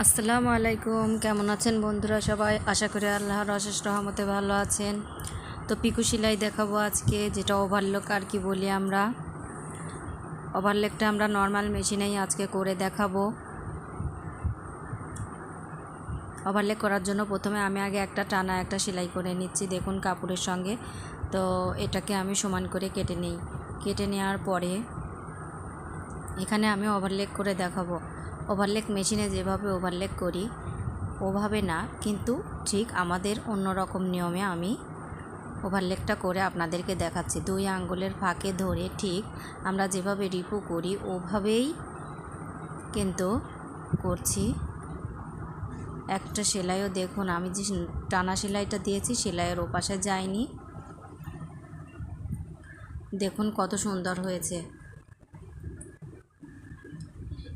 আসসালামু আলাইকুম। কেমন আছেন বন্ধুরা সবাই? আশা করি আল্লাহর অশেষ রহমতে ভালো আছেন। তো পিকু সেলাই দেখাবো আজকে, যেটা ওভারলক আর কি বলি আমরা। ওভারলকটা আমরা নর্মাল মেশিনেই আজকে করে দেখাবো। ওভারলক করার জন্য প্রথমে আমি আগে একটা টানা একটা সেলাই করে নিচ্ছি, দেখুন কাপড়ের সঙ্গে। তো এটাকে আমি সমান করে কেটে নিই। কেটে নেওয়ার পরে এখানে আমি ওভারলক করে দেখাবো। ওভারলক মেশিনে যেভাবে ওভারলক করি ওভাবে না, কিন্তু ঠিক আমাদের অন্যরকম নিয়মে আমি ওভারলকটা করে আপনাদেরকে দেখাচ্ছি। 2 আঙ্গুলের ফাঁকে ধরে ঠিক আমরা যেভাবে রিপু করি ওভাবেই কিন্তু করছি। একটা সেলাইও দেখুন, আমি যে টানা সেলাইটা দিয়েছি সেলাইয়ের ওপাশে যায়নি, দেখুন কত সুন্দর হয়েছে।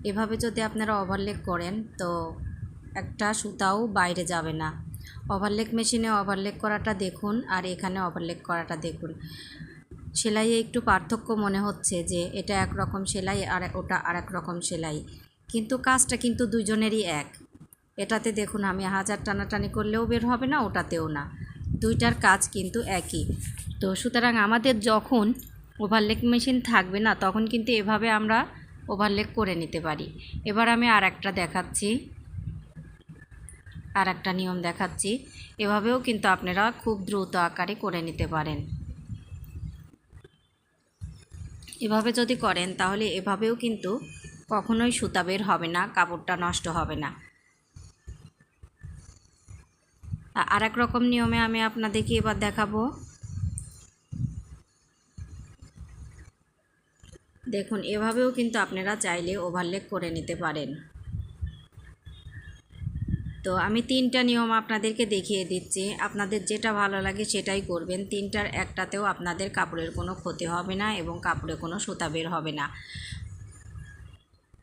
এভাবে যদি আপনারা ওভারলক করেন তো একটা সুতাও বাইরে যাবে না। ওভারলক মেশিনে ওভারলক করাটা দেখুন আর এখানে ওভারলক করাটা দেখুন, সেলাইয়ে একটু পার্থক্য মনে হচ্ছে যে এটা একরকম সেলাই আর ওটা আরেক রকম সেলাই, কিন্তু কাজটা কিন্তু দুজনেরই এক। এটাতে দেখুন আমি 1000 টানাটানি করলেও বের হবে না, ওটাতেও না, দুইটার কাজ কিন্তু একই। তো সুতরাং আমাদের যখন ওভারলক মেশিন থাকবে না তখন কিন্তু এভাবে আমরা ওভারলক করে নিতে পারি। এবার আমি আর একটা দেখাচ্ছি, আর একটা নিয়ম দেখাচ্ছি। এভাবেও কিন্তু আপনারা খুব দ্রুত আকারে করে নিতে পারেন। এভাবে যদি করেন তাহলে এভাবেও কিন্তু কখনোই সুতা বের হবে না, কাপড়টা নষ্ট হবে না। আর এক রকম নিয়মে আমি আপনাদেরকে এবার দেখাবো। দেখুন এভাবেও কিন্তু আপনারা চাইলে ওভারলক করে নিতে পারেন। তো আমি 3টা নিয়ম আপনাদেরকে দেখিয়ে দিচ্ছি, আপনাদের যেটা ভালো লাগে সেটাই করবেন। 3টার একটাতেও আপনাদের কাপড়ের কোনো ক্ষতি হবে না এবং কাপড়ে কোনো সুতা বের হবে না।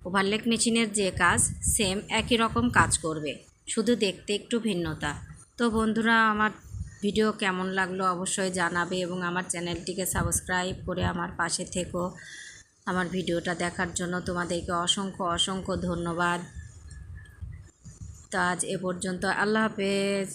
ওভারলক মেশিনের যে কাজ সেম একই রকম কাজ করবে, শুধু দেখতে একটু ভিন্নতা। তো বন্ধুরা, আমার ভিডিও কেমন লাগলো অবশ্যই জানাবে এবং আমার চ্যানেলটিকে সাবস্ক্রাইব করে আমার পাশে থেকো। আমার ভিডিওটা দেখার জন্য তোমাদেরকে অসংখ্য অসংখ্য ধন্যবাদ। তো আজ এ পর্যন্ত, আল্লাহ হাফেজ।